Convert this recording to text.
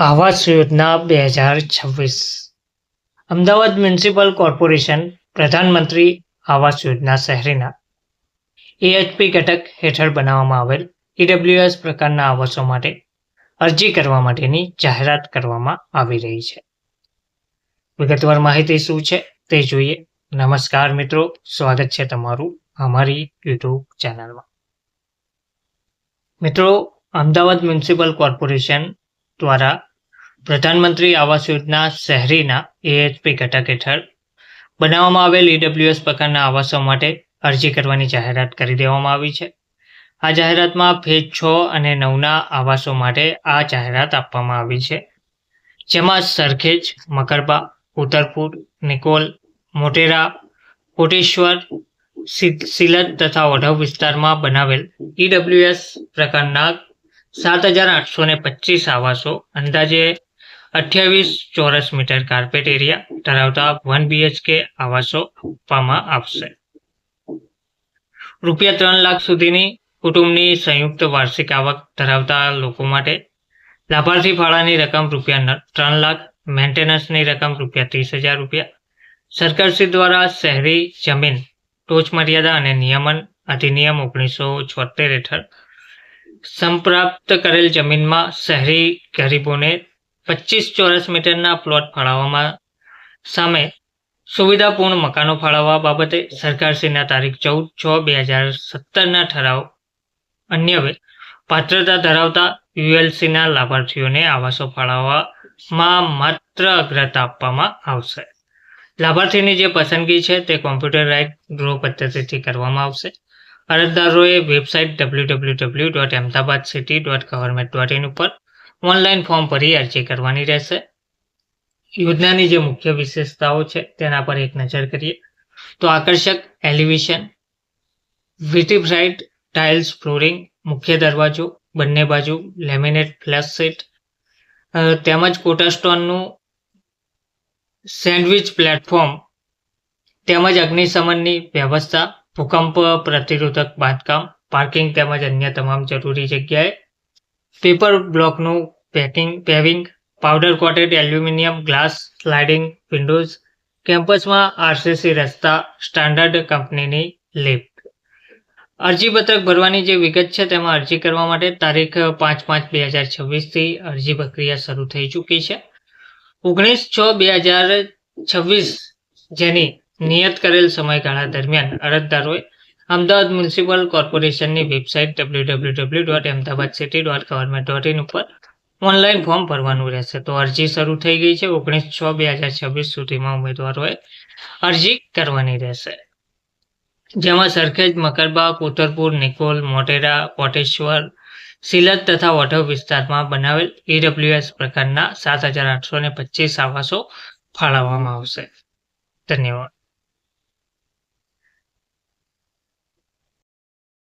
Awas Yojana 2026 Ahmedabad municipal corporation પ્રધાનમંત્રી Awas Yojana શહેરીના AHP ઘટક હેઠળ બનાવવામાં આવેલ EWS પ્રકારના આવાસો માટે અરજી કરવા માટેની જાહેરાત કરવામાં આવી રહી છે. વિગતવાર માહિતી શું છે તે જોઈએ. નમસ્કાર મિત્રો, સ્વાગત છે તમારું અમારી YouTube ચેનલમાં. મિત્રો, અમદાવાદ મ્યુનિસિપલ કોર્પોરેશન દ્વારા પ્રધાનમંત્રી આવાસ યોજના શહેરીના AHP ઘટક હેઠળ બનાવવામાં આવેલ EWS પ્રકારના આવાસો માટે અરજી કરવાની જાહેરાત કરી દેવામાં આવી છે. આ જાહેરાતમાં ફેઝ 6 અને 9ના આવાસો માટે આ જાહેરાત આપવામાં આવી છે, જેમાં સરખેજ, મકરબા, ઉત્તરપુર, નિકોલ, મોટેરા, કોટેશ્વર, સિલદ તથા ઓઢવ વિસ્તારમાં બનાવેલ EWS પ્રકારના 7,825 આવાસો અંદાજે 28 ચોરસ મીટર કાર્પેટ એરિયા ધરાવતા 1 BHK આવાસો આપવામાં આવશે. રૂપિયા 3 લાખ સુધીની કુટુંબની સંયુક્ત વાર્ષિક આવક ધરાવતા લોકો માટે લાભાર્થી ફાળાની રકમ રૂપિયા 3 લાખ, મેન્ટેનન્સની રકમ રૂપિયા 30,000 રૂપિયા. સરકારશ્રી દ્વારા શહેરી જમીન ટોચ મર્યાદા અને નિયમન અધિનિયમ 1976 હેઠળ સંપ્રાપ્ત કરેલ જમીનમાં શહેરી ગરીબોને 25 ચોરસ મીટરના પ્લોટ ફાળવવામાં સામે સુવિધાપૂર્ણ મકાનો ફાળવવા બાબતે સરકારશ્રીના તારીખ 14/6/2017ના ઠરાવ અન્વયે પાત્રતા ધરાવતા ULCના લાભાર્થીઓને આવાસો ફાળવવામાં માત્ર અગ્રતા આપવામાં આવશે. લાભાર્થીની જે પસંદગી છે તે કોમ્પ્યુટરાઇઝ્ડ ડ્રો પદ્ધતિથી કરવામાં આવશે. અરજદારોએ વેબસાઇટ www.ahmedabadcity.government.in ઉપર ઓનલાઈન ફોર્મ ભરી અરજી કરવાની રહેશે. યોજનાની જે મુખ્ય વિશેષતાઓ છે તેના પર એક નજર કરીએ તો આકર્ષક એલિવેશન, વિટિફાઇડ ટાઇલ્સ ફ્લોરિંગ, મુખ્ય દરવાજો, બંને બાજુ લેમિનેટ ફ્લેશ શીટ તેમજ કોટા સ્ટોનનું સેન્ડવિચ પ્લેટફોર્મ તેમજ અગ્નિશમનની વ્યવસ્થા, ભૂકંપ પ્રતિરોધક બાંધકામ, પાર્કિંગ તેમજ અન્ય તમામ જરૂરી જગ્યાએ પેપર બ્લોકનું paving, powder coated aluminium glass sliding windows, કેમ્પસમાં RCC રસ્તા, સ્ટાન્ડર્ડ કંપનીની લિફ્ટ. અરજીપત્રક ભરવાની જે વિગત છે તેમાં અરજી કરવા માટે તારીખ 5/5/2026થી અરજી પ્રક્રિયા શરૂ થઈ ચૂકી છે. 19/6/2026 જેની નિયત કરેલ સમયગાળા દરમિયાન અરજદારોએ અમદાવાદ મ્યુનિસિપલ કોર્પોરેશનની વેબસાઇટ www.ahmedabadcity.government.in ઉપર ઓનલાઈન ફોર્મ ભરવાનું રહેશે. તો અરજી શરૂ થઈ ગઈ છે. 19/6/2026 સુધીમાં ઉમેદવારોએ અરજી કરવાની રહેશે, જેમાં સરખેજ, મકરબા, કોતરપુર, નિકોલ, મોટેરા, કોટેશ્વર, સિલદ તથા ઓઢવ વિસ્તારમાં બનાવેલ EWS પ્રકારના 7,825 આવાસો ફાળવવામાં આવશે. ધન્યવાદ.